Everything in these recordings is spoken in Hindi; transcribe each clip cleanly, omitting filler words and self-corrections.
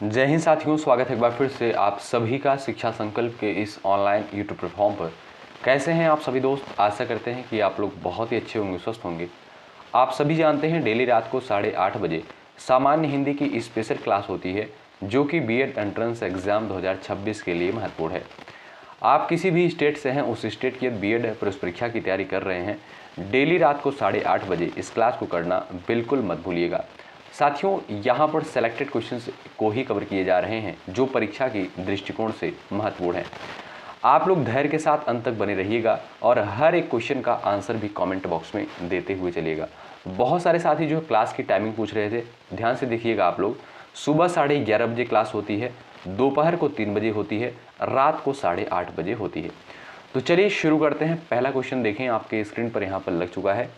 जय हिंद साथियों, स्वागत है एक बार फिर से आप सभी का शिक्षा संकल्प के इस ऑनलाइन यूट्यूब प्लेटफॉर्म पर। कैसे हैं आप सभी दोस्त? आशा करते हैं कि आप लोग बहुत ही अच्छे होंगे, स्वस्थ होंगे। आप सभी जानते हैं डेली रात को 8:30 बजे सामान्य हिंदी की स्पेशल क्लास होती है जो कि बीएड एंट्रेंस एग्जाम 2026 के लिए महत्वपूर्ण है। आप किसी भी स्टेट से हैं, उस स्टेट की बीएड प्रवेश परीक्षा की तैयारी कर रहे हैं, डेली रात को 8:30 बजे इस क्लास को करना बिल्कुल मत भूलिएगा। साथियों, यहाँ पर सेलेक्टेड क्वेश्चंस को ही कवर किए जा रहे हैं जो परीक्षा की दृष्टिकोण से महत्वपूर्ण है। आप लोग धैर्य के साथ अंत तक बने रहिएगा और हर एक क्वेश्चन का आंसर भी कमेंट बॉक्स में देते हुए चलिएगा। बहुत सारे साथी जो क्लास की टाइमिंग पूछ रहे थे, ध्यान से देखिएगा आप लोग। सुबह 11:30 बजे क्लास होती है, दोपहर को 3 बजे होती है, रात को 8:30 बजे होती है। तो चलिए शुरू करते हैं। पहला क्वेश्चन देखें, आपके स्क्रीन पर यहाँ पर लग चुका है।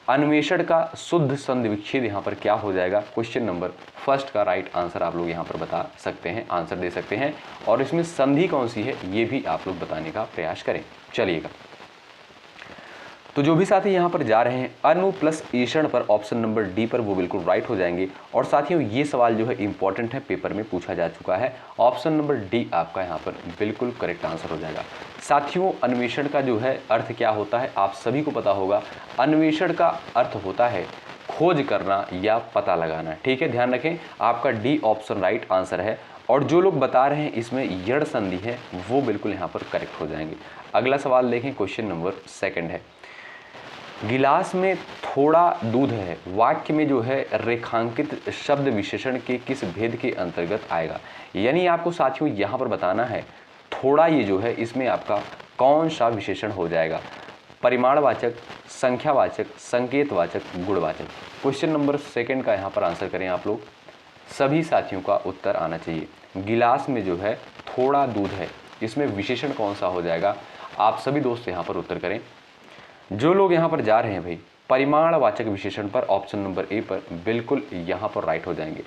अन्वेषण का शुद्ध संधि विच्छेद यहाँ पर क्या हो जाएगा? क्वेश्चन नंबर फर्स्ट का राइट आंसर आप लोग यहाँ पर बता सकते हैं, आंसर दे सकते हैं, और इसमें संधि कौन सी है ये भी आप लोग बताने का प्रयास करें। चलिएगा, तो जो भी साथी यहाँ पर जा रहे हैं अनु प्लस ईषण पर ऑप्शन नंबर डी पर, वो बिल्कुल राइट हो जाएंगे। और साथियों, ये सवाल जो है इंपॉर्टेंट है, पेपर में पूछा जा चुका है। ऑप्शन नंबर डी आपका यहाँ पर बिल्कुल करेक्ट आंसर हो जाएगा। साथियों, अन्वेषण का जो है अर्थ क्या होता है आप सभी को पता होगा। अन्वेषण का अर्थ होता है खोज करना या पता लगाना। ठीक है, ध्यान रखें, आपका डी ऑप्शन राइट आंसर है। और जो लोग बता रहे हैं इसमें यड़ संधि है, वो बिल्कुल यहाँ पर करेक्ट हो जाएंगे। अगला सवाल देखें, क्वेश्चन नंबर सेकंड है। गिलास में थोड़ा दूध है वाक्य में जो है रेखांकित शब्द विशेषण के किस भेद के अंतर्गत आएगा? यानी आपको साथियों यहाँ पर बताना है थोड़ा, ये जो है इसमें आपका कौन सा विशेषण हो जाएगा? परिमाणवाचक, संख्यावाचक, संकेतवाचक, गुणवाचक। क्वेश्चन नंबर सेकंड का यहाँ पर आंसर करें आप लोग। सभी साथियों का उत्तर आना चाहिए। गिलास में जो है थोड़ा दूध है, इसमें विशेषण कौन सा हो जाएगा? आप सभी दोस्त यहाँ पर उत्तर करें। जो लोग यहाँ पर जा रहे हैं भाई परिमाणवाचक विशेषण पर, ऑप्शन नंबर ए पर, बिल्कुल यहाँ पर राइट हो जाएंगे।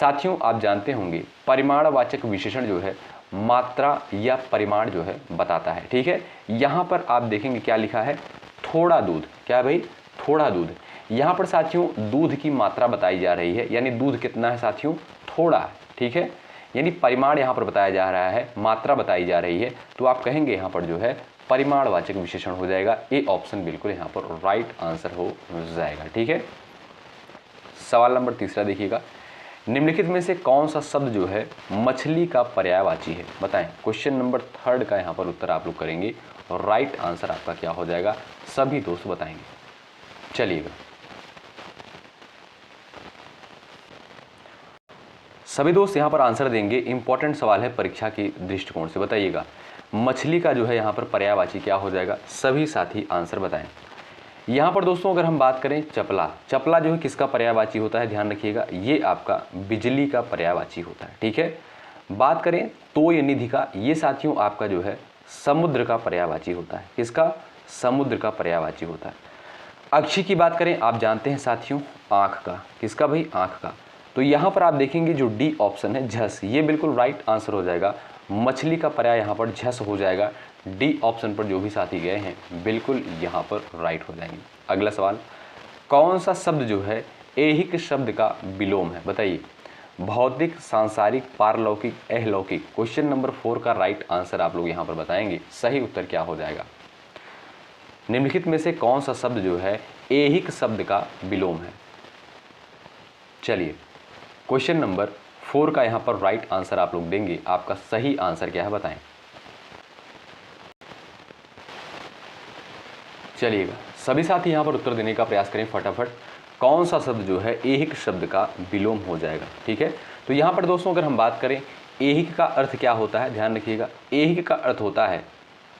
साथियों, आप जानते होंगे परिमाणवाचक विशेषण जो है मात्रा या परिमाण जो है बताता है। ठीक है, यहाँ पर आप देखेंगे क्या लिखा है, थोड़ा दूध। क्या भाई? थोड़ा दूध। यहाँ पर साथियों दूध की मात्रा बताई जा रही है, यानी दूध कितना है साथियों? थोड़ा है। ठीक है, यानी परिमाण यहाँ पर बताया जा रहा है, मात्रा बताई जा रही है, तो आप कहेंगे यहाँ पर जो है परिमाणवाचक विशेषण हो जाएगा। ए ऑप्शन बिल्कुल यहाँ पर राइट आंसर हो जाएगा। ठीक है, सवाल नंबर तीसरा देखिएगा। निम्नलिखित में से कौन सा शब्द जो है मछली का पर्यायवाची है? बताएं। क्वेश्चन नंबर थर्ड का यहाँ पर उत्तर आप लोग करेंगे और राइट आंसर आपका क्या हो जाएगा? सभी दोस्त बताएंगे। चलिएगा, सभी दोस्त यहाँ पर आंसर देंगे। इंपॉर्टेंट सवाल है परीक्षा की दृष्टिकोण से। बताइएगा मछली का जो है यहाँ पर पर्यायवाची क्या हो जाएगा? सभी साथी आंसर बताएं। यहाँ पर दोस्तों अगर हम बात करें चपला, चपला जो है किसका पर्यायवाची होता है? ध्यान रखिएगा, ये आपका बिजली का पर्यायवाची होता है। ठीक है, बात करें तोय निधि का, ये साथियों आपका जो है समुद्र का पर्यायवाची होता है। किसका? समुद्र का पर्यायवाची होता है। अक्षी की बात करें, आप जानते हैं साथियों आँख का। किसका भाई? आँख का। तो यहाँ पर आप देखेंगे जो डी ऑप्शन है झस, ये बिल्कुल राइट आंसर हो जाएगा। मछली का पर्याय यहाँ पर झस हो जाएगा। डी ऑप्शन पर जो भी साथी गए हैं बिल्कुल यहाँ पर राइट हो जाएंगे। अगला सवाल, कौन सा शब्द जो है ऐहिक शब्द का विलोम है? बताइए। भौतिक, सांसारिक, पारलौकिक, अहलौकिक। क्वेश्चन नंबर 4 का राइट आंसर आप लोग यहाँ पर बताएंगे। सही उत्तर क्या हो जाएगा? निम्नलिखित में से कौन सा शब्द जो है ऐहिक शब्द का विलोम है? चलिए, क्वेश्चन नंबर 4 का यहाँ पर राइट आंसर आप लोग देंगे। आपका सही आंसर क्या है बताएं। चलिएगा, सभी साथी यहाँ पर उत्तर देने का प्रयास करें फटाफट। कौन सा शब्द जो है ऐहिक शब्द का विलोम हो जाएगा? ठीक है, तो यहाँ पर दोस्तों अगर हम बात करें ऐहिक का अर्थ क्या होता है, ध्यान रखिएगा। ऐहिक का अर्थ होता है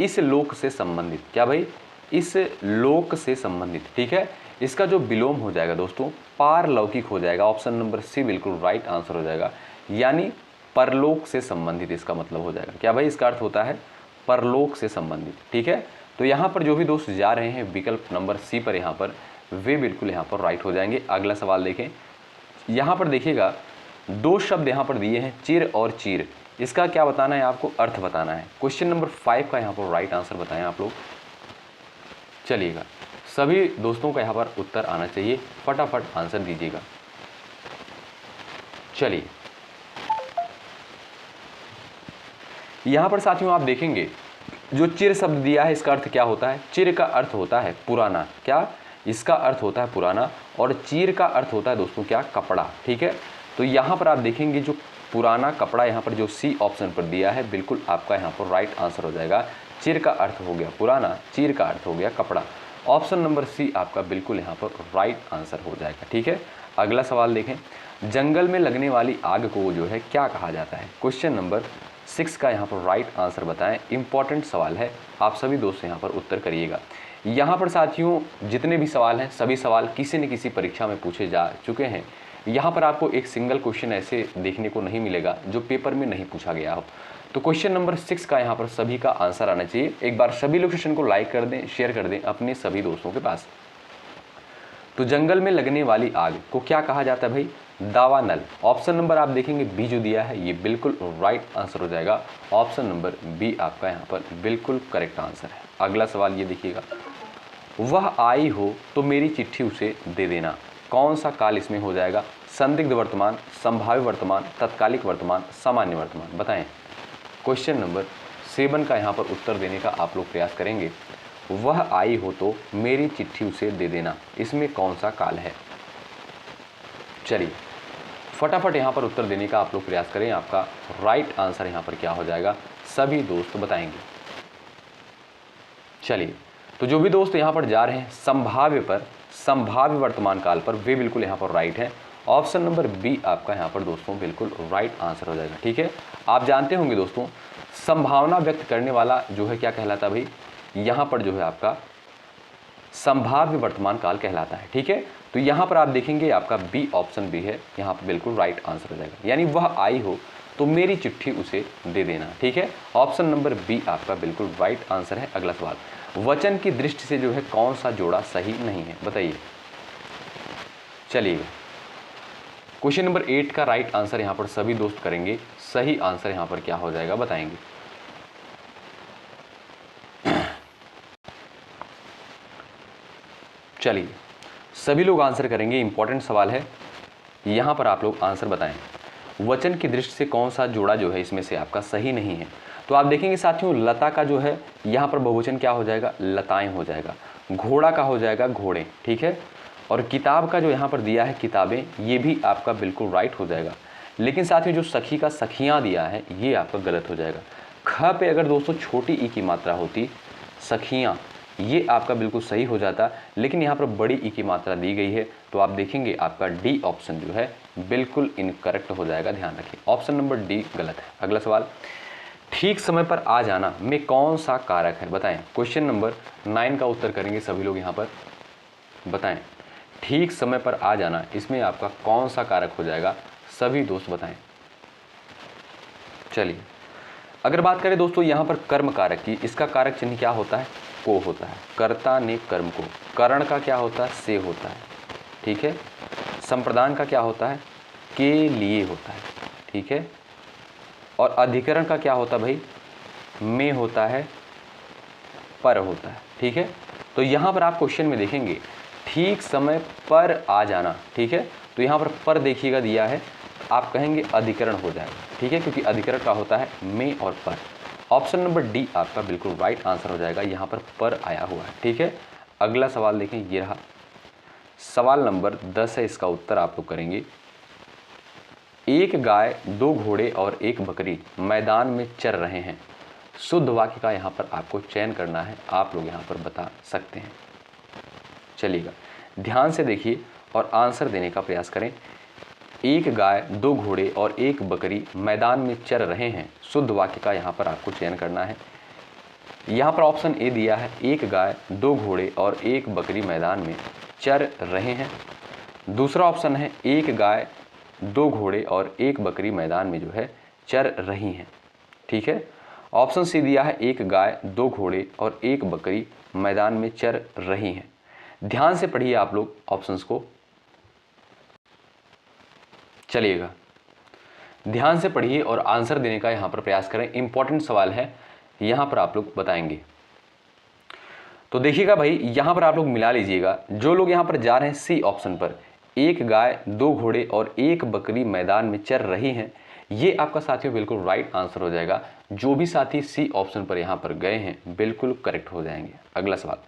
इस लोक से संबंधित। क्या भाई? इस लोक से संबंधित। ठीक है, इसका जो विलोम हो जाएगा दोस्तों पारलौकिक हो जाएगा। ऑप्शन नंबर सी बिल्कुल राइट आंसर हो जाएगा, यानी परलोक से संबंधित इसका मतलब हो जाएगा। क्या भाई? इसका अर्थ होता है परलोक से संबंधित। ठीक है, तो यहाँ पर जो भी दोस्त जा रहे हैं विकल्प नंबर सी पर, यहाँ पर वे बिल्कुल यहाँ पर राइट हो जाएंगे। अगला सवाल देखें, यहाँ पर देखिएगा दो शब्द यहाँ पर दिए हैं चिर और चीर। इसका क्या बताना है आपको? अर्थ बताना है। क्वेश्चन नंबर 5 का यहाँ पर राइट आंसर बताएं आप लोग। चलिएगा, सभी दोस्तों का यहाँ पर उत्तर आना चाहिए, फटाफट आंसर दीजिएगा। चलिए, यहाँ पर साथियों आप देखेंगे जो चिर शब्द दिया है इसका अर्थ क्या होता है? चिर का अर्थ होता है पुराना। क्या? इसका अर्थ होता है पुराना। और चीर का अर्थ होता है दोस्तों क्या? कपड़ा। ठीक है, तो यहाँ पर आप देखेंगे जो पुराना कपड़ा यहाँ पर जो सी ऑप्शन पर दिया है बिल्कुल आपका यहाँ पर राइट आंसर हो जाएगा। चिर का अर्थ हो गया पुराना, चीर का अर्थ हो गया कपड़ा। ऑप्शन नंबर सी आपका बिल्कुल यहाँ पर राइट आंसर हो जाएगा। ठीक है, अगला सवाल देखें, जंगल में लगने वाली आग को जो है क्या कहा जाता है? क्वेश्चन नंबर 6 का यहाँ पर राइट आंसर बताएं। इंपॉर्टेंट सवाल है, आप सभी दोस्त यहाँ पर उत्तर करिएगा। यहाँ पर साथियों जितने भी सवाल हैं सभी सवाल किसी न किसी परीक्षा में पूछे जा चुके हैं। यहाँ पर आपको एक सिंगल क्वेश्चन ऐसे देखने को नहीं मिलेगा जो पेपर में नहीं पूछा गया हो। तो क्वेश्चन नंबर 6 का यहाँ पर सभी का आंसर आना चाहिए। एक बार सभी लोग सेशन को लाइक कर दें, शेयर कर दें अपने सभी दोस्तों के पास। तो जंगल में लगने वाली आग को क्या कहा जाता है भाई? दावानल। ऑप्शन नंबर आप देखेंगे बी जो दिया है ये बिल्कुल राइट आंसर हो जाएगा। ऑप्शन नंबर बी आपका यहाँ पर बिल्कुल करेक्ट आंसर है। अगला सवाल ये देखिएगा, वह आई हो तो मेरी चिट्ठी उसे दे देना। कौन सा काल इसमें हो जाएगा? संदिग्ध वर्तमान, संभाव्य वर्तमान, तत्कालिक वर्तमान, सामान्य वर्तमान, बताएं। क्वेश्चन नंबर 7 का यहाँ पर उत्तर देने का आप लोग प्रयास करेंगे। वह आई हो तो मेरी चिट्ठी उसे दे देना, इसमें कौन सा काल है? चलिए फटाफट यहाँ पर उत्तर देने का आप लोग प्रयास करें। आपका राइट आंसर यहाँ पर क्या हो जाएगा सभी दोस्त बताएंगे। चलिए, तो जो भी दोस्त यहाँ पर जा रहे हैं संभाव्य पर, संभाव्य वर्तमान काल पर, वे बिल्कुल यहाँ पर राइट है। ऑप्शन नंबर बी आपका यहाँ पर दोस्तों बिल्कुल राइट आंसर हो जाएगा। ठीक है, आप जानते होंगे दोस्तों संभावना व्यक्त करने वाला जो है क्या कहलाता है भाई? यहाँ पर जो है आपका संभाव्य वर्तमान काल कहलाता है। ठीक है, तो यहाँ पर आप देखेंगे आपका बी ऑप्शन बी है, यहाँ पर बिल्कुल राइट आंसर हो जाएगा। यानी वह आई हो तो मेरी चिट्ठी उसे दे देना। ठीक है, ऑप्शन नंबर बी आपका बिल्कुल राइट आंसर है। अगला सवाल, वचन की दृष्टि से जो है कौन सा जोड़ा सही नहीं है? बताइए। चलिए, क्वेश्चन नंबर 8 का राइट आंसर यहाँ पर सभी दोस्त करेंगे। सही आंसर यहाँ पर क्या हो जाएगा बताएंगे। चलिए, सभी लोग आंसर करेंगे। इंपॉर्टेंट सवाल है, यहाँ पर आप लोग आंसर बताएं। वचन की दृष्टि से कौन सा जोड़ा जो है इसमें से आपका सही नहीं है? तो आप देखेंगे साथियों लता का जो है यहाँ पर बहुवचन क्या हो जाएगा? लताएं हो जाएगा। घोड़ा का हो जाएगा घोड़े। ठीक है, और किताब का जो यहाँ पर दिया है किताबें, ये भी आपका बिल्कुल राइट हो जाएगा। लेकिन साथियों जो सखी का सखियाँ दिया है ये आपका गलत हो जाएगा। ख पे अगर दोस्तों छोटी ई की मात्रा होती सखियाँ, ये आपका बिल्कुल सही हो जाता, लेकिन यहाँ पर बड़ी ई की मात्रा दी गई है तो आप देखेंगे आपका डी ऑप्शन जो है बिल्कुल इनकरेक्ट हो जाएगा। ध्यान रखिए, ऑप्शन नंबर डी गलत है। अगला सवाल, ठीक समय पर आ जाना में कौन सा कारक है? बताएं। क्वेश्चन नंबर 9 का उत्तर करेंगे सभी लोग यहाँ पर, बताएं। ठीक समय पर आ जाना इसमें आपका कौन सा कारक हो जाएगा सभी दोस्त बताएं। चलिए, अगर बात करें दोस्तों यहाँ पर कर्म कारक की, इसका कारक चिन्ह क्या होता है? को होता है। कर्ता ने कर्म को, करण का क्या होता है? से होता है। ठीक है, संप्रदान का क्या होता है? के लिए होता है। ठीक है, और अधिकरण का क्या होता है भाई? में होता है, पर होता है। ठीक है, तो यहाँ पर आप क्वेश्चन में देखेंगे ठीक समय पर आ जाना। ठीक है, तो यहाँ पर देखिएगा दिया है, आप कहेंगे अधिकरण हो जाएगा। ठीक है, क्योंकि अधिकरण का होता है में और पर। ऑप्शन नंबर डी आपका बिल्कुल राइट आंसर हो जाएगा, यहाँ पर आया हुआ है। ठीक है, अगला सवाल देखें, ये रहा सवाल नंबर 10 है, इसका उत्तर आप लोग करेंगे। एक गाय, दो घोड़े और एक बकरी मैदान में चर रहे हैं। शुद्ध वाक्य का यहाँ पर आपको चयन करना है, आप लोग यहाँ पर बता सकते हैं। चलिएगा, ध्यान से देखिए और आंसर देने का प्रयास करें। एक गाय, दो घोड़े और एक बकरी मैदान में चर रहे हैं। शुद्ध वाक्य का यहाँ पर आपको चयन करना है। यहाँ पर ऑप्शन ए दिया है, एक गाय, दो घोड़े और एक बकरी मैदान में चर रहे हैं। दूसरा ऑप्शन है, एक गाय, दो घोड़े और एक बकरी मैदान में जो है चर रही हैं। ठीक है, ऑप्शन सी दिया है, एक गाय, दो घोड़े और एक बकरी मैदान में चर रही हैं। ध्यान से पढ़िए आप लोग ऑप्शंस को। चलिएगा, ध्यान से पढ़िए और आंसर देने का यहाँ पर प्रयास करें। इंपॉर्टेंट सवाल है, यहाँ पर आप लोग बताएंगे। तो देखिएगा भाई, यहाँ पर आप लोग मिला लीजिएगा। जो लोग यहाँ पर जा रहे हैं सी ऑप्शन पर, एक गाय, दो घोड़े और एक बकरी मैदान में चर रही हैं, ये आपका साथियों बिल्कुल राइट आंसर हो जाएगा। जो भी साथी सी ऑप्शन पर यहाँ पर गए हैं बिल्कुल करेक्ट हो जाएंगे। अगला सवाल,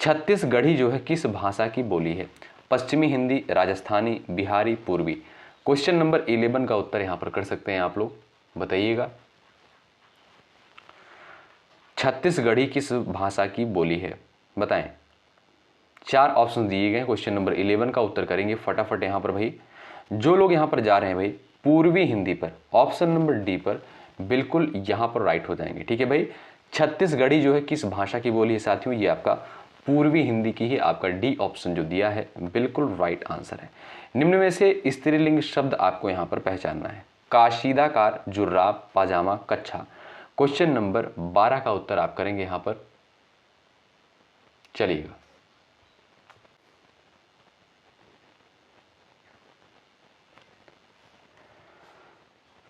छत्तीसगढ़ी जो है किस भाषा की बोली है? पश्चिमी हिंदी, राजस्थानी, बिहारी, पूर्वी। क्वेश्चन नंबर 11 का उत्तर यहाँ पर कर सकते हैं आप लोग, बताइएगा। छत्तीसगढ़ी किस भाषा की बोली है, बताएं। 4 ऑप्शन दिए गए, क्वेश्चन नंबर 11 का उत्तर करेंगे फटाफट यहाँ पर भाई। जो लोग यहाँ पर जा रहे हैं भाई पूर्वी हिंदी पर, ऑप्शन नंबर डी पर, बिल्कुल यहाँ पर राइट हो जाएंगे। ठीक है भाई, छत्तीसगढ़ी जो है किस भाषा की बोली है साथियों, ये आपका पूर्वी हिंदी की ही, आपका डी ऑप्शन जो दिया है बिल्कुल राइट आंसर है। निम्न में से स्त्रीलिंग शब्द आपको यहाँ पर पहचानना है। काशीदाकार, जुर्राब, पाजामा, कच्छा। क्वेश्चन नंबर 12 का उत्तर आप करेंगे यहाँ पर, चलिएगा।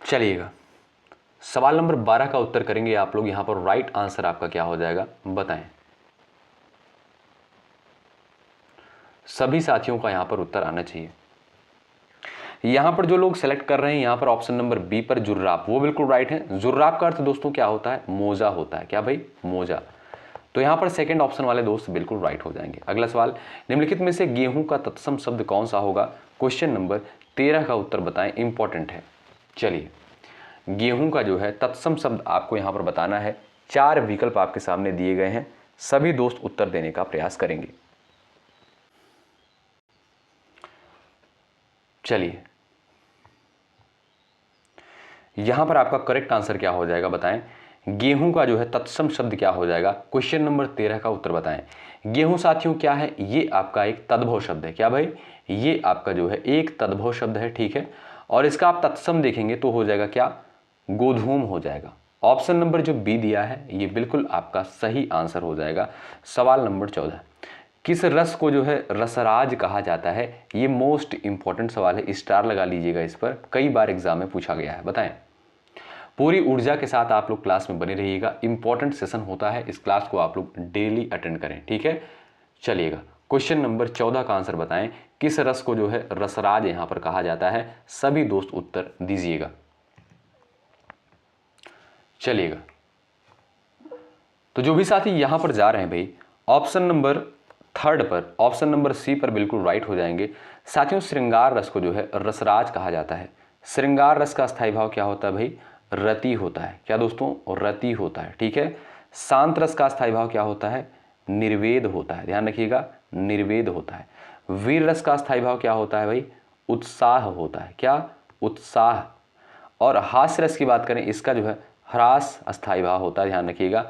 चलिएगा, सवाल नंबर 12 का उत्तर करेंगे आप लोग यहाँ पर। राइट आंसर आपका क्या हो जाएगा, बताएं। सभी साथियों का यहाँ पर उत्तर आना चाहिए। यहाँ पर जो लोग सेलेक्ट कर रहे हैं यहाँ पर ऑप्शन नंबर बी पर जुर्राब, वो बिल्कुल राइट है। जुर्राब का अर्थ दोस्तों क्या होता है, मोजा होता है। क्या भाई, मोजा। तो यहाँ पर सेकंड ऑप्शन वाले दोस्त बिल्कुल राइट हो जाएंगे। अगला सवाल, निम्नलिखित में से गेहूं का तत्सम शब्द कौन सा होगा? क्वेश्चन नंबर 13 का उत्तर बताएं, इंपॉर्टेंट है। चलिए, गेहूं का जो है तत्सम शब्द आपको यहाँ पर बताना है। 4 विकल्प आपके सामने दिए गए हैं, सभी दोस्त उत्तर देने का प्रयास करेंगे। चलिए, यहां पर आपका करेक्ट आंसर क्या हो जाएगा, बताएं। गेहूं का जो है तत्सम शब्द क्या हो जाएगा? क्वेश्चन नंबर 13 का उत्तर बताएं। गेहूं साथियों क्या है, ये आपका एक तद्भव शब्द है। क्या भाई, ये आपका जो है एक तद्भव शब्द है। ठीक है, और इसका आप तत्सम देखेंगे तो हो जाएगा क्या, गोधूम हो जाएगा। ऑप्शन नंबर जो बी दिया है ये बिल्कुल आपका सही आंसर हो जाएगा। सवाल नंबर 14, किस रस को जो है रसराज कहा जाता है? ये मोस्ट इंपॉर्टेंट सवाल है, स्टार लगा लीजिएगा इस पर, कई बार एग्जाम में पूछा गया है, बताएं। पूरी ऊर्जा के साथ आप लोग क्लास में बने रहिएगा, इंपॉर्टेंट सेशन होता है, इस क्लास को आप लोग डेली अटेंड करें। ठीक है, चलिएगा, क्वेश्चन नंबर 14 का आंसर बताएं। किस रस को जो है रसराज यहां पर कहा जाता है? सभी दोस्त उत्तर दीजिएगा। चलिएगा, तो जो भी साथी यहां पर जा रहे हैं भाई ऑप्शन नंबर 3 पर, ऑप्शन नंबर सी पर बिल्कुल राइट हो जाएंगे। साथियों, श्रृंगार रस को जो है रसराज कहा जाता है। श्रृंगार रस का स्थायी भाव क्या होता है भाई? रति होता है। क्या दोस्तों, रति होता है। ठीक है, शांत रस का स्थायी भाव क्या होता है? निर्वेद होता है। ध्यान रखिएगा, निर्वेद होता है। वीर रस का स्थायी भाव क्या होता है भाई? उत्साह होता है। क्या? उत्साह। और हास्य रस की बात करें, इसका जो है ह्रास स्थायी भाव होता है। ध्यान रखिएगा।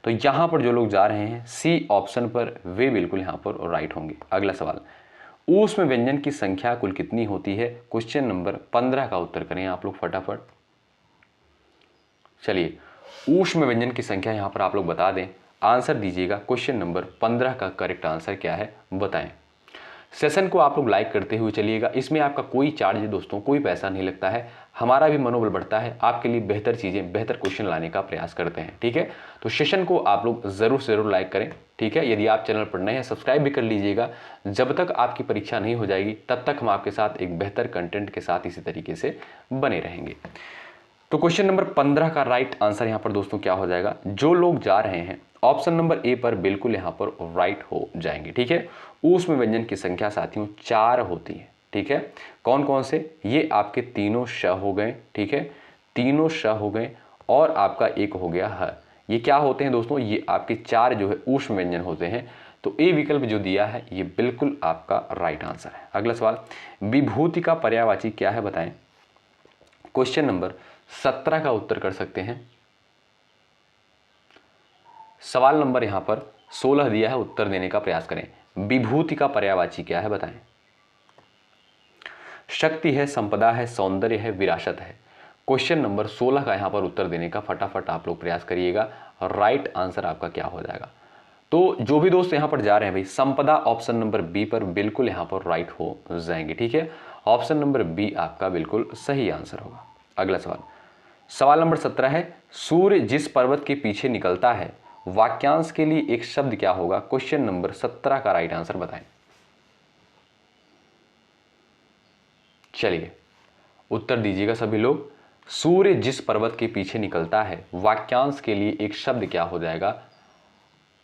तो यहां पर जो लोग जा रहे हैं सी ऑप्शन पर, वे बिल्कुल यहां पर राइट होंगे। अगला सवाल, ऊष्म व्यंजन की संख्या कुल कितनी होती है? क्वेश्चन नंबर 15 का उत्तर करें आप लोग फटाफट। चलिए, ऊष्म व्यंजन की संख्या यहां पर आप लोग बता दें, आंसर दीजिएगा। क्वेश्चन नंबर 15 का करेक्ट आंसर क्या है, बताएं। सेशन को आप लोग लाइक करते हुए चलिएगा, इसमें आपका कोई चार्ज दोस्तों, कोई पैसा नहीं लगता है, हमारा भी मनोबल बढ़ता है, आपके लिए बेहतर चीज़ें, बेहतर क्वेश्चन लाने का प्रयास करते हैं। ठीक है, तो सेशन को आप लोग ज़रूर से ज़रूर लाइक करें। ठीक है, यदि आप चैनल पर नए हैं सब्सक्राइब भी कर लीजिएगा। जब तक आपकी परीक्षा नहीं हो जाएगी तब तक हम आपके साथ एक बेहतर कंटेंट के साथ इसी तरीके से बने रहेंगे। तो क्वेश्चन नंबर 15 का राइट आंसर यहाँ पर दोस्तों क्या हो जाएगा? जो लोग जा रहे हैं ऑप्शन नंबर ए पर बिल्कुल यहाँ पर राइट हो जाएंगे। ठीक है, ऊष्म व्यंजन की संख्या साथियों 4 होती है। ठीक है, कौन कौन से? ये आपके तीनों श हो गए। ठीक है, तीनों श हो गए, और आपका एक हो गया ह। ये क्या होते हैं दोस्तों? ये आपके 4 जो है ऊष्म व्यंजन होते हैं। तो ए विकल्प जो दिया है ये बिल्कुल आपका राइट आंसर है। अगला सवाल, विभूति का पर्यायवाची क्या है, बताएं। क्वेश्चन नंबर 17 का उत्तर कर सकते हैं। सवाल नंबर यहां पर 16 दिया है, उत्तर देने का प्रयास करें। विभूति का पर्यायवाची क्या है, बताएं। शक्ति है, संपदा है, सौंदर्य है, विरासत है। क्वेश्चन नंबर 16 का यहां पर उत्तर देने का फटाफट आप लोग प्रयास करिएगा, राइट आंसर आपका क्या हो जाएगा। तो जो भी दोस्त यहां पर जा रहे हैं भाई, संपदा ऑप्शन नंबर बी पर बिल्कुल यहां पर राइट हो जाएंगे। ठीक है, ऑप्शन नंबर बी आपका बिल्कुल सही आंसर होगा। अगला सवाल, सवाल नंबर 17 है, सूर्य जिस पर्वत के पीछे निकलता है, वाक्यांश के लिए एक शब्द क्या होगा? क्वेश्चन नंबर 17 का राइट आंसर बताएं। चलिए, उत्तर दीजिएगा सभी लोग। सूर्य जिस पर्वत के पीछे निकलता है, वाक्यांश के लिए एक शब्द क्या हो जाएगा?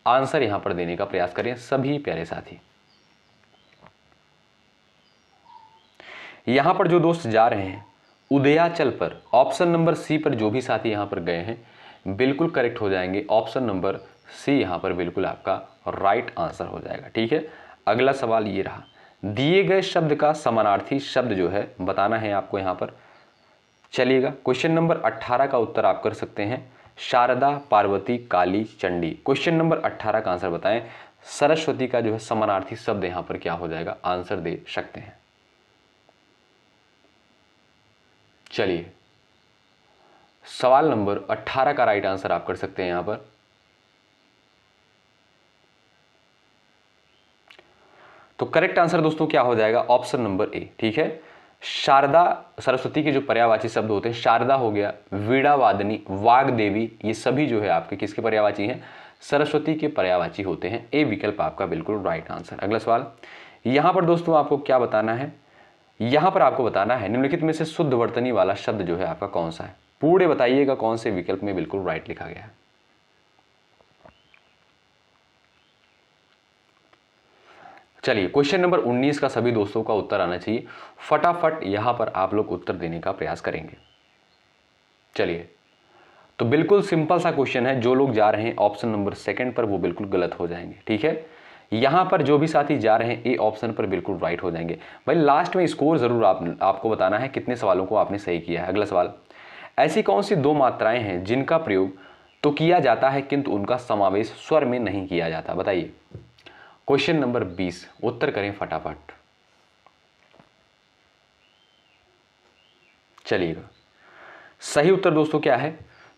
आंसर यहां पर देने का प्रयास करें सभी प्यारे साथी। यहां पर जो दोस्त जा रहे हैं उदयाचल पर, ऑप्शन नंबर सी पर जो भी साथी यहां पर गए हैं बिल्कुल करेक्ट हो जाएंगे। ऑप्शन नंबर सी यहां पर बिल्कुल आपका राइट आंसर हो जाएगा। ठीक है, अगला सवाल ये रहा, दिए गए शब्द का समानार्थी शब्द जो है बताना है आपको यहां पर। चलिएगा, क्वेश्चन नंबर 18 का उत्तर आप कर सकते हैं शारदा, पार्वती, काली, चंडी। क्वेश्चन नंबर 18 का आंसर बताएं, सरस्वती का जो है समानार्थी शब्द यहां पर क्या हो जाएगा? आंसर दे सकते हैं। चलिए, सवाल नंबर 18 का राइट आंसर आप कर सकते हैं यहां पर। तो करेक्ट आंसर दोस्तों क्या हो जाएगा? Option number A. ठीक है, शारदा सरस्वती के जो पर्यायवाची शब्द होते हैं, शारदा हो गया, वीणा वादनी, वाग्देवी, ये सभी जो है आपके किसके पर्यायवाची हैं? सरस्वती के पर्यायवाची होते हैं। ए विकल्प आपका बिल्कुल राइट आंसर। अगला सवाल, यहां पर दोस्तों आपको क्या बताना है? यहां पर आपको बताना है निम्नलिखित में से शुद्ध वर्तनी वाला शब्द जो है आपका कौन सा है? पूरे बताइएगा कौन से विकल्प में बिल्कुल राइट लिखा गया है। चलिए, क्वेश्चन नंबर 19 का सभी दोस्तों का उत्तर आना चाहिए। फटाफट यहां पर आप लोग उत्तर देने का प्रयास करेंगे। चलिए, तो बिल्कुल सिंपल सा क्वेश्चन है, जो लोग जा रहे हैं ऑप्शन नंबर सेकंड पर वो बिल्कुल गलत हो जाएंगे। ठीक है, यहां पर जो भी साथी जा रहे हैं ए ऑप्शन पर बिल्कुल राइट हो जाएंगे। भाई लास्ट में स्कोर जरूर आपको बताना है कितने सवालों को आपने सही किया है। अगला सवाल, ऐसी कौन सी दो मात्राएं हैं जिनका प्रयोग तो किया जाता है किंतु उनका समावेश स्वर में नहीं किया जाता? बताइए। क्वेश्चन नंबर 20, उत्तर करें फटाफट। चलिएगा, सही उत्तर दोस्तों क्या है?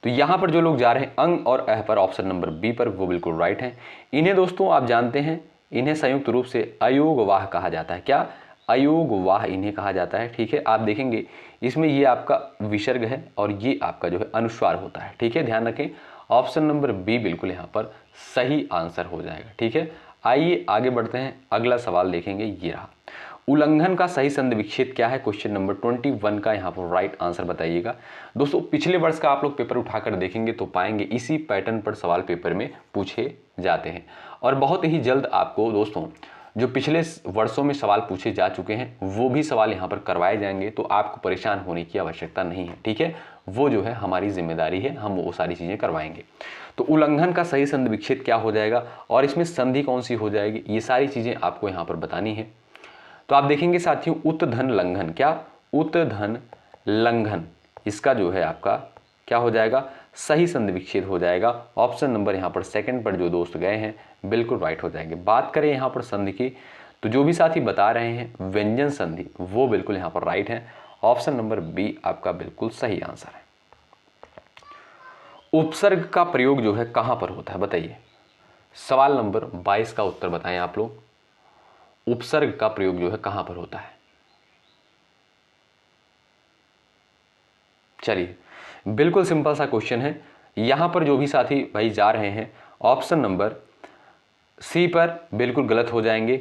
तो यहां पर जो लोग जा रहे हैं अंग और अह पर, ऑप्शन नंबर बी पर, वो बिल्कुल राइट हैं। इन्हें दोस्तों आप जानते हैं, इन्हें संयुक्त रूप से अयोगवाह कहा जाता है। क्या? अयोगवाह इन्हें कहा जाता है। ठीक है, आप देखेंगे इसमें ये आपका विसर्ग है और ये आपका जो है अनुस्वार होता है। ठीक है, ध्यान रखें, ऑप्शन नंबर बी बिल्कुल यहां पर सही आंसर हो जाएगा। ठीक है, आइए आगे बढ़ते हैं, अगला सवाल देखेंगे। ये रहा, उल्लंघन का सही संधि विच्छेद क्या है? क्वेश्चन नंबर 21 का यहाँ पर राइट आंसर बताइएगा। दोस्तों पिछले वर्ष का आप लोग पेपर उठाकर देखेंगे तो पाएंगे इसी पैटर्न पर सवाल पेपर में पूछे जाते हैं और बहुत ही जल्द आपको दोस्तों जो पिछले वर्षों में सवाल पूछे जा चुके हैं वो भी सवाल यहाँ पर करवाए जाएंगे, तो आपको परेशान होने की आवश्यकता नहीं है। ठीक है, वो जो है हमारी जिम्मेदारी है, हम वो सारी चीज़ें करवाएंगे। तो उल्लंघन का सही संधि विच्छेद क्या हो जाएगा और इसमें संधि कौन सी हो जाएगी, ये सारी चीज़ें आपको यहाँ पर बतानी है। तो आप देखेंगे साथियों, उत्धन लंघन, क्या? उत्धन लंघन, इसका जो है आपका क्या हो जाएगा? सही संधि विच्छेद हो जाएगा। ऑप्शन नंबर यहाँ पर सेकंड पर जो दोस्त गए हैं बिल्कुल राइट हो जाएंगे। बात करें यहाँ पर संधि की, तो जो भी साथी बता रहे हैं व्यंजन संधि, वो बिल्कुल यहाँ पर राइट है। ऑप्शन नंबर बी आपका बिल्कुल सही आंसर है। उपसर्ग का प्रयोग जो है कहां पर होता है? बताइए। सवाल नंबर 22 का उत्तर बताएं आप लोग, उपसर्ग का प्रयोग जो है कहां पर होता है? चलिए, बिल्कुल सिंपल सा क्वेश्चन है। यहां पर जो भी साथी भाई जा रहे हैं ऑप्शन नंबर सी पर बिल्कुल गलत हो जाएंगे।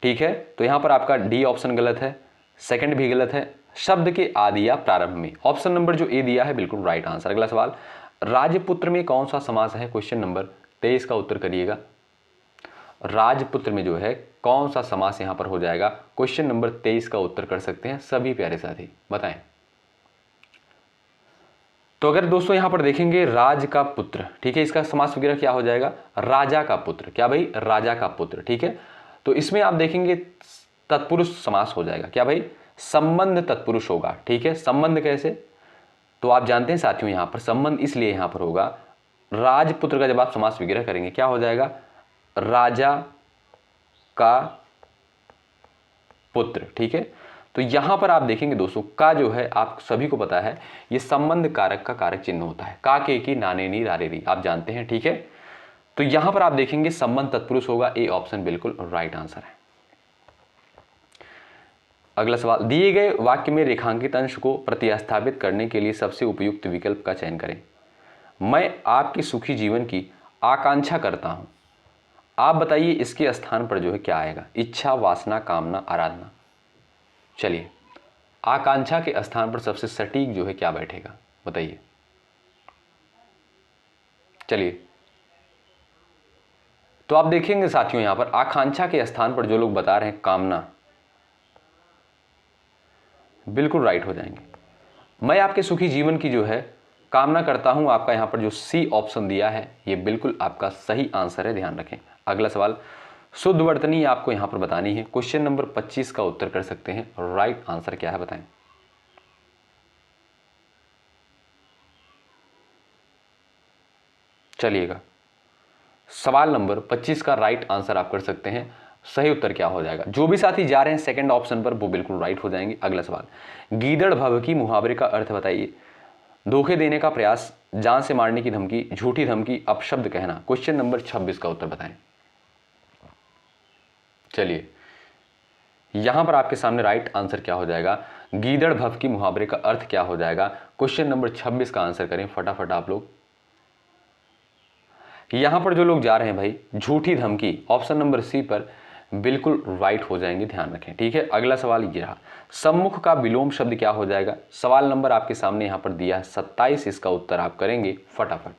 ठीक है, तो यहां पर आपका डी ऑप्शन गलत है, सेकंड भी गलत है, शब्द के आदि या प्रारंभ में। ऑप्शन नंबर जो ए दिया है बिल्कुल राइट आंसर। अगला सवाल, राजपुत्र में कौन सा समास है? क्वेश्चन नंबर 23 का उत्तर करिएगा। राजपुत्र में जो है कौन सा समास यहां पर हो जाएगा? क्वेश्चन नंबर 23 का उत्तर कर सकते हैं सभी प्यारे साथी, बताएं। तो अगर दोस्तों यहां पर देखेंगे राज का पुत्र, ठीक है, इसका समास वगैरह क्या हो जाएगा? राजा का पुत्र। क्या भाई? राजा का पुत्र। ठीक है, तो इसमें आप देखेंगे तत्पुरुष समास हो जाएगा। क्या भाई? संबंध तत्पुरुष होगा। ठीक है, संबंध कैसे? तो आप जानते हैं साथियों यहां पर संबंध इसलिए यहां पर होगा, राजपुत्र का जब आप समास वगैरह करेंगे क्या हो जाएगा? राजा का पुत्र। ठीक है, तो यहां पर आप देखेंगे दोस्तों का जो है आप सभी को पता है ये संबंध कारक का कारक चिन्ह होता है, का के की नाने नी रारे री, आप जानते हैं। ठीक है, तो यहां पर आप देखेंगे संबंध तत्पुरुष होगा। ए ऑप्शन बिल्कुल राइट आंसर है। अगला सवाल, दिए गए वाक्य में रेखांकित अंश को प्रतिस्थापित करने के लिए सबसे उपयुक्त विकल्प का चयन करें। मैं आपके सुखी जीवन की आकांक्षा करता हूं, आप बताइए इसके स्थान पर जो है क्या आएगा? इच्छा, वासना, कामना, आराधना। चलिए, आकांक्षा के स्थान पर सबसे सटीक जो है क्या बैठेगा, बताइए। चलिए, तो आप देखेंगे साथियों यहां पर आकांक्षा के स्थान पर जो लोग बता रहे हैं कामना, बिल्कुल राइट हो जाएंगे। मैं आपके सुखी जीवन की जो है कामना करता हूं, आपका यहां पर जो सी ऑप्शन दिया है ये बिल्कुल आपका सही आंसर है, ध्यान रखें। अगला सवाल, शुद्ध वर्तनी आपको यहां पर बतानी है। क्वेश्चन नंबर 25 का उत्तर कर सकते हैं, राइट आंसर क्या है बताएं। चलिएगा, सवाल नंबर 25 का राइट आंसर आप कर सकते हैं, सही उत्तर क्या हो जाएगा। जो भी साथी जा रहे हैं सेकंड ऑप्शन पर वो बिल्कुल राइट हो जाएंगे। अगला सवाल, गीदड़ भभकी मुहावरे का अर्थ बताइए। धोखे देने का प्रयास, जान से मारने की धमकी, झूठी धमकी, अपशब्द कहना। क्वेश्चन नंबर 26 का उत्तर बताएं। चलिए, यहां पर आपके सामने राइट आंसर क्या हो जाएगा, गीदड़ भभकी मुहावरे का अर्थ क्या हो जाएगा। क्वेश्चन नंबर 26 का आंसर करें फटाफट आप लोग। यहां पर जो लोग जा रहे हैं भाई झूठी धमकी, ऑप्शन नंबर सी पर बिल्कुल राइट हो जाएंगे, ध्यान रखें। ठीक है, अगला सवाल ये रहा, सम्मुख का विलोम शब्द क्या हो जाएगा। सवाल नंबर आपके सामने यहां पर दिया है 27, इसका उत्तर आप करेंगे फटाफट।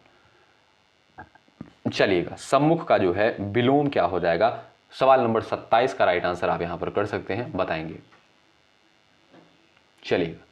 चलिएगा, सम्मुख का जो है विलोम क्या हो जाएगा, सवाल नंबर 27 का राइट आंसर आप यहां पर कर सकते हैं, बताएंगे। चलिएगा,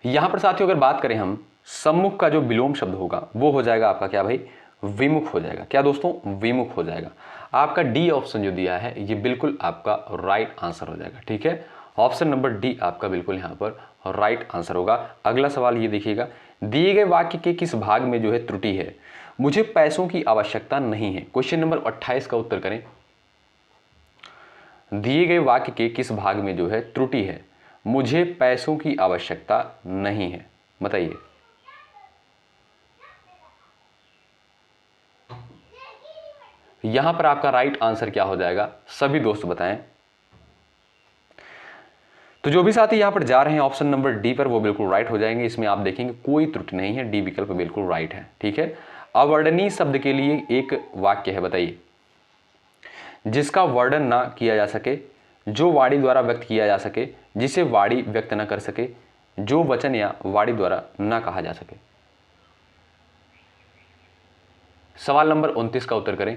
यहां पर साथियों अगर बात करें हम, सम्मुख का जो विलोम शब्द होगा वो हो जाएगा आपका क्या भाई, विमुख हो जाएगा। क्या दोस्तों, विमुख हो जाएगा। आपका डी ऑप्शन जो दिया है ये बिल्कुल आपका राइट आंसर हो जाएगा। ठीक है, ऑप्शन नंबर डी आपका बिल्कुल यहां पर राइट आंसर होगा। अगला सवाल ये देखिएगा, दिए गए वाक्य के किस भाग में जो है त्रुटि है। मुझे पैसों की आवश्यकता नहीं है। क्वेश्चन नंबर 28 का उत्तर करें। दिए गए वाक्य के किस भाग में जो है त्रुटि है। मुझे पैसों की आवश्यकता नहीं है, बताइए। यहां पर आपका राइट आंसर क्या हो जाएगा, सभी दोस्त बताएं। तो जो भी साथी यहां पर जा रहे हैं ऑप्शन नंबर डी पर वो बिल्कुल राइट हो जाएंगे। इसमें आप देखेंगे कोई त्रुटि नहीं है, डी विकल्प बिल्कुल राइट है। ठीक है, अवर्णनीय शब्द के लिए एक वाक्य है, बताइए। जिसका वर्णन ना किया जा सके, जो वाणी द्वारा व्यक्त किया जा सके, जिसे वाणी व्यक्त न कर सके, जो वचन या वाणी द्वारा न कहा जा सके। सवाल नंबर 29 का उत्तर करें।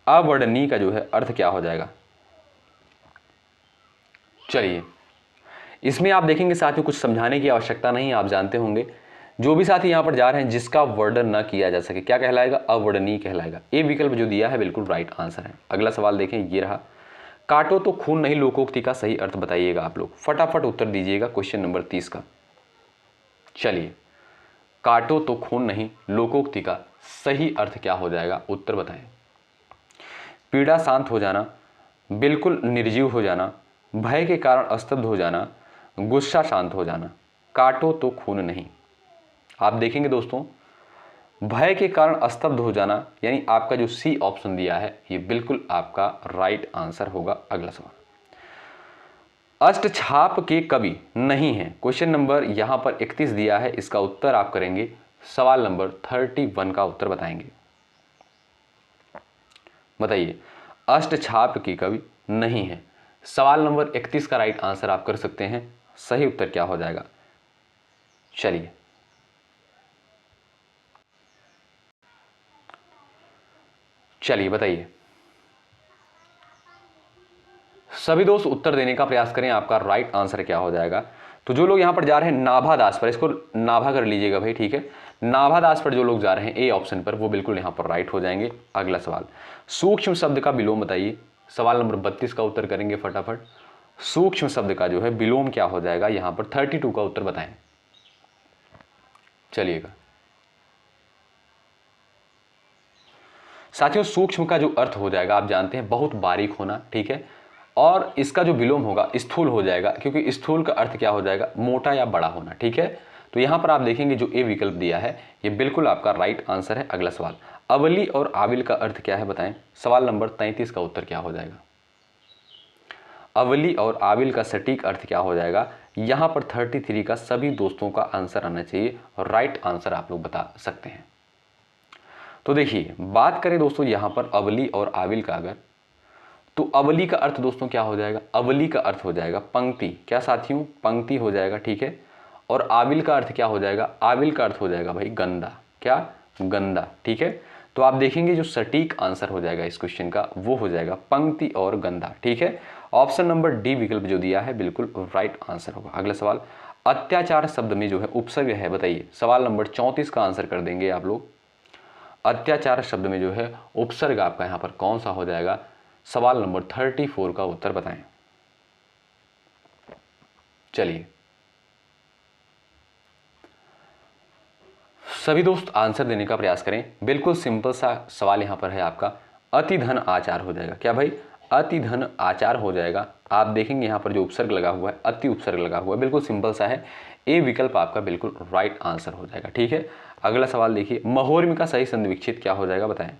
अवर्णनीय का जो है अर्थ क्या हो जाएगा। चलिए, इसमें आप देखेंगे साथियों कुछ समझाने की आवश्यकता नहीं, आप जानते होंगे। जो भी साथी यहां पर जा रहे हैं जिसका वर्णन ना किया जा सके, क्या कहलाएगा, अवर्णनीय कहलाएगा। ए विकल्प जो दिया है बिल्कुल राइट आंसर है। अगला सवाल देखें, ये रहा, काटो तो खून नहीं लोकोक्ति का सही अर्थ बताइएगा। आप लोग फटाफट उत्तर दीजिएगा क्वेश्चन नंबर 30 का। चलिए, काटो तो खून नहीं लोकोक्ति का सही अर्थ क्या हो जाएगा, उत्तर बताएं। पीड़ा शांत हो जाना, बिल्कुल निर्जीव हो जाना, भय के कारण स्तब्ध हो जाना, गुस्सा शांत हो जाना। काटो तो खून नहीं, आप देखेंगे दोस्तों भय के कारण स्तब्ध हो जाना, यानी आपका जो सी ऑप्शन दिया है ये बिल्कुल आपका राइट आंसर होगा। अगला सवाल, अष्टछाप के कवि नहीं है। क्वेश्चन नंबर यहां पर 31 दिया है, इसका उत्तर आप करेंगे सवाल नंबर 31 का उत्तर बताएंगे। बताइए, अष्टछाप के कवि नहीं है। सवाल नंबर 31 का राइट आंसर आप कर सकते हैं, सही उत्तर क्या हो जाएगा। चलिए, चलिए बताइए, सभी दोस्त उत्तर देने का प्रयास करें, आपका राइट आंसर क्या हो जाएगा। तो जो लोग यहां पर जा रहे हैं नाभा दास पर, इसको नाभा कर लीजिएगा भाई। ठीक है, नाभा दास पर जो लोग जा रहे हैं ए ऑप्शन पर वो बिल्कुल यहां पर राइट हो जाएंगे। अगला सवाल, सूक्ष्म शब्द का विलोम बताइए। सवाल नंबर 32 का उत्तर करेंगे फटाफट। सूक्ष्म शब्द का जो है विलोम क्या हो जाएगा, यहां पर 32 का उत्तर बताएं। चलिएगा साथियों, सूक्ष्म का जो अर्थ हो जाएगा आप जानते हैं बहुत बारीक होना। ठीक है, और इसका जो विलोम होगा स्थूल हो जाएगा, क्योंकि स्थूल का अर्थ क्या हो जाएगा, मोटा या बड़ा होना। ठीक है, तो यहां पर आप देखेंगे जो ए विकल्प दिया है ये बिल्कुल आपका राइट आंसर है। अगला सवाल, अवली और आविल का अर्थ क्या है बताएं। सवाल नंबर 33 का उत्तर क्या हो जाएगा। अवली और आविल का सटीक अर्थ क्या हो जाएगा। यहाँ पर 33 का सभी दोस्तों का आंसर आना चाहिए और राइट आंसर आप लोग बता सकते हैं। तो देखिए बात करें दोस्तों यहाँ पर अवली और आविल का अगर, तो अवली का अर्थ दोस्तों क्या हो जाएगा, अवली का अर्थ हो जाएगा पंक्ति, क्या साथियों, पंक्ति हो जाएगा, ठीक है। और आविल का अर्थ क्या हो जाएगा, आविल का अर्थ हो जाएगा भाई गंदा, क्या, गंदा, ठीक है। तो आप देखेंगे जो सटीक आंसर हो जाएगा इस क्वेश्चन का वो हो जाएगा पंक्ति और गंदा, ठीक है। ऑप्शन नंबर डी विकल्प जो दिया है बिल्कुल राइट आंसर होगा। अगला सवाल, अत्याचार शब्द में जो है उपसर्ग है, बताइए। सवाल नंबर 34 का आंसर कर देंगे आप लोग। अत्याचार शब्द में जो है उपसर्ग आपका यहाँ पर कौन सा हो जाएगा। सवाल नंबर 34 का उत्तर बताएं। चलिए सभी दोस्त आंसर देने का प्रयास करें। बिल्कुल सिंपल सा सवाल यहाँ पर है आपका, अति धन आचार हो जाएगा, क्या भाई, अति धन आचार हो जाएगा। आप देखेंगे यहाँ पर जो उपसर्ग लगा हुआ है, अति उपसर्ग लगा हुआ है, बिल्कुल सिंपल सा है। ए विकल्प आपका बिल्कुल राइट आंसर हो जाएगा, ठीक है। अगला सवाल देखिए, महोर्मी का सही संधि विच्छेद क्या हो जाएगा, बताएं।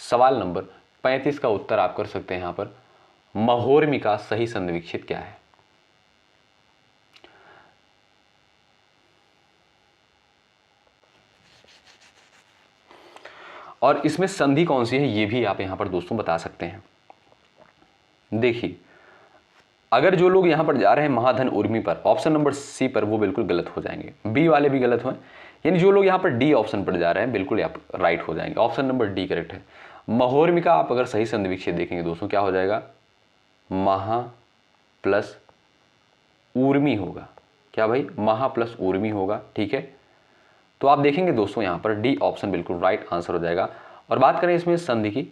सवाल नंबर 35 का उत्तर आप कर सकते हैं यहाँ पर, महोर्मी का सही संधि विच्छेद क्या है। और इसमें संधि कौन सी है ये भी आप यहां पर दोस्तों बता सकते हैं। देखिए अगर जो लोग यहां पर जा रहे हैं महाधन उर्मी पर, ऑप्शन नंबर सी पर, वो बिल्कुल गलत हो जाएंगे, बी वाले भी गलत हुए, यानी जो लोग यहां पर डी ऑप्शन पर जा रहे हैं बिल्कुल आप राइट हो जाएंगे। ऑप्शन नंबर डी करेक्ट है। महोर्मी का आप अगर सही संधि विच्छेद देखेंगे दोस्तों क्या हो जाएगा, महा प्लस ऊर्मी होगा, क्या भाई, महा प्लस ऊर्मी होगा, ठीक है। तो आप देखेंगे दोस्तों यहाँ पर डी ऑप्शन बिल्कुल राइट आंसर हो जाएगा। और बात करें इसमें संधि की,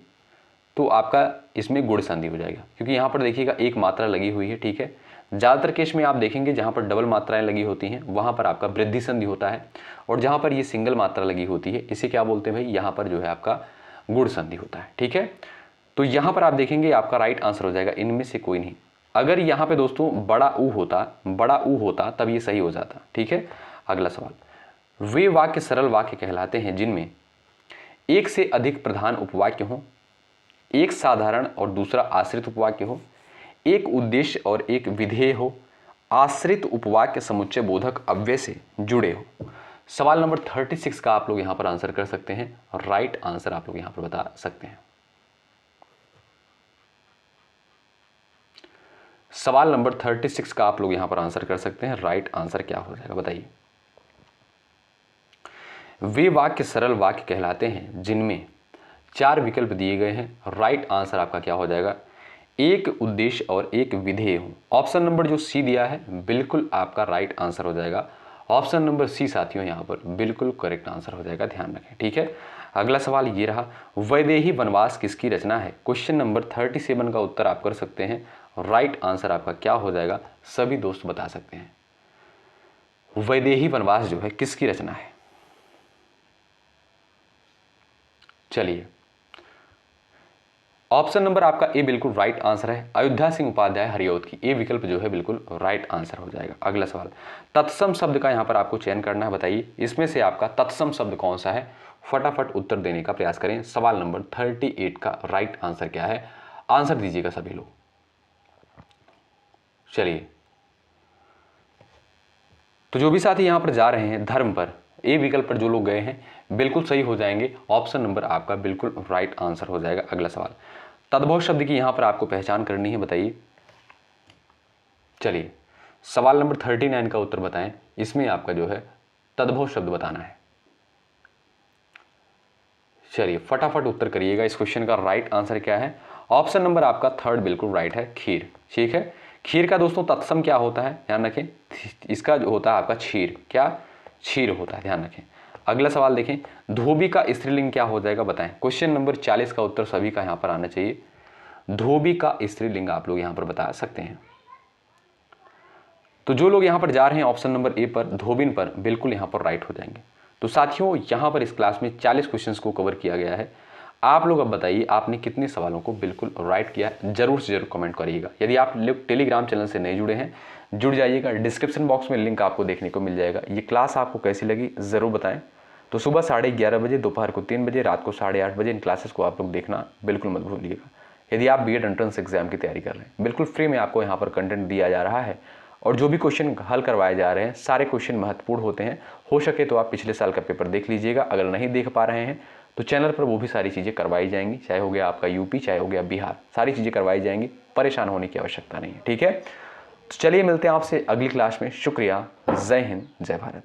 तो आपका इसमें गुण संधि हो जाएगा, क्योंकि यहाँ पर देखिएगा एक मात्रा लगी हुई है, ठीक है। ज़्यादातर केस में आप देखेंगे जहाँ पर डबल मात्राएं लगी होती हैं वहाँ पर आपका वृद्धि संधि होता है, और जहाँ पर ये सिंगल मात्रा लगी होती है इसे क्या बोलते हैं भाई, यहाँ पर जो है आपका गुण संधि होता है, ठीक है। तो यहाँ पर आप देखेंगे आपका राइट आंसर हो जाएगा, इनमें से कोई नहीं। अगर यहाँ पे दोस्तों बड़ा ऊ होता तब ये सही हो जाता, ठीक है। अगला सवाल, वे वाक्य सरल वाक्य कहलाते हैं जिनमें एक से अधिक प्रधान उपवाक्य हो, एक साधारण और दूसरा आश्रित उपवाक्य हो, एक उद्देश्य और एक विधेय हो, आश्रित उपवाक्य समुच्चय बोधक अव्यय से जुड़े हो। सवाल नंबर 36 का आप लोग यहां पर आंसर कर सकते हैं, राइट आंसर आप लोग यहां पर बता सकते हैं। सवाल नंबर 36 का आप लोग यहां पर आंसर कर सकते हैं, राइट आंसर क्या हो जाएगा, बताइए। वे वाक्य सरल वाक्य कहलाते हैं जिनमें 4 विकल्प दिए गए हैं, राइट आंसर आपका क्या हो जाएगा, एक उद्देश्य और एक विधेय हो। ऑप्शन नंबर जो सी दिया है बिल्कुल आपका राइट आंसर हो जाएगा। ऑप्शन नंबर सी साथियों यहाँ पर बिल्कुल करेक्ट आंसर हो जाएगा, ध्यान रखें, ठीक है। अगला सवाल ये रहा, वैदेही वनवास किसकी रचना है। क्वेश्चन नंबर 37 का उत्तर आप कर सकते हैं, राइट आंसर आपका क्या हो जाएगा, सभी दोस्त बता सकते हैं। वैदेही वनवास जो है किसकी रचना है। चलिए ऑप्शन नंबर आपका ए बिल्कुल राइट आंसर है, अयोध्या सिंह उपाध्याय हरिऔध की, ए विकल्प जो है बिल्कुल राइट आंसर हो जाएगा। अगला सवाल, तत्सम शब्द का यहां पर आपको चयन करना है, बताइए इसमें से आपका तत्सम शब्द कौन सा है। फटाफट उत्तर देने का प्रयास करें। सवाल नंबर 38 का राइट आंसर क्या है, आंसर दीजिएगा सभी लोग। चलिए तो जो भी साथी यहां पर जा रहे हैं धर्म पर, ए विकल्प पर जो लोग गए हैं बिल्कुल सही हो जाएंगे, ऑप्शन नंबर आपका बिल्कुल राइट आंसर हो जाएगा। अगला सवाल, तद्भव शब्द की यहां पर आपको पहचान करनी है, बताइए। चलिए सवाल नंबर 39 का उत्तर बताएं, इसमें आपका जो है तद्भव शब्द बताना है। चलिए फटाफट उत्तर करिएगा, इस क्वेश्चन का राइट आंसर क्या है। ऑप्शन नंबर आपका थर्ड बिल्कुल राइट है, खीर, ठीक है। खीर का दोस्तों तत्सम क्या होता है, ध्यान रखें, इसका जो होता है आपका क्षीर, क्या, क्षीर होता है, ध्यान रखें। अगला सवाल देखें, धोबी का स्त्रीलिंग क्या हो जाएगा, बताएं। क्वेश्चन नंबर 40 का उत्तर सभी का यहां पर आना चाहिए। धोबी का स्त्रीलिंग आप लोग यहां पर बता सकते हैं। तो जो लोग यहां पर जा रहे हैं ऑप्शन नंबर ए पर, धोबिन पर, बिल्कुल यहां पर राइट हो जाएंगे। तो साथियों यहां पर इस क्लास में 40 क्वेश्चंस को कवर किया गया है। आप लोग अब बताइए आपने कितने सवालों को बिल्कुल राइट किया, जरूर से जरूर कमेंट करिएगा। यदि आप लोग टेलीग्राम चैनल से नहीं जुड़े हैं, जुड़ जाइएगा, डिस्क्रिप्शन बॉक्स में लिंक आपको देखने को मिल जाएगा। ये क्लास आपको कैसी लगी ज़रूर बताएं। तो सुबह 11:30 बजे, दोपहर को 3 बजे, रात को 8:30 बजे इन क्लासेस को आप लोग देखना बिल्कुल मत भूलिएगा। यदि आप बीएड एंट्रेंस एग्जाम की तैयारी कर रहे हैं, बिल्कुल फ्री में आपको यहाँ पर कंटेंट दिया जा रहा है और जो भी क्वेश्चन हल करवाए जा रहे हैं सारे क्वेश्चन महत्वपूर्ण होते हैं। हो सके तो आप पिछले साल का पेपर देख लीजिएगा, अगर नहीं देख पा रहे हैं तो चैनल पर वो भी सारी चीज़ें करवाई जाएंगी, चाहे हो गया आपका यूपी, चाहे हो गया बिहार, सारी चीज़ें करवाई जाएंगी, परेशान होने की आवश्यकता नहीं है। ठीक है, तो चलिए मिलते हैं आपसे अगली क्लास में। शुक्रिया, जय हिंद, जय भारत।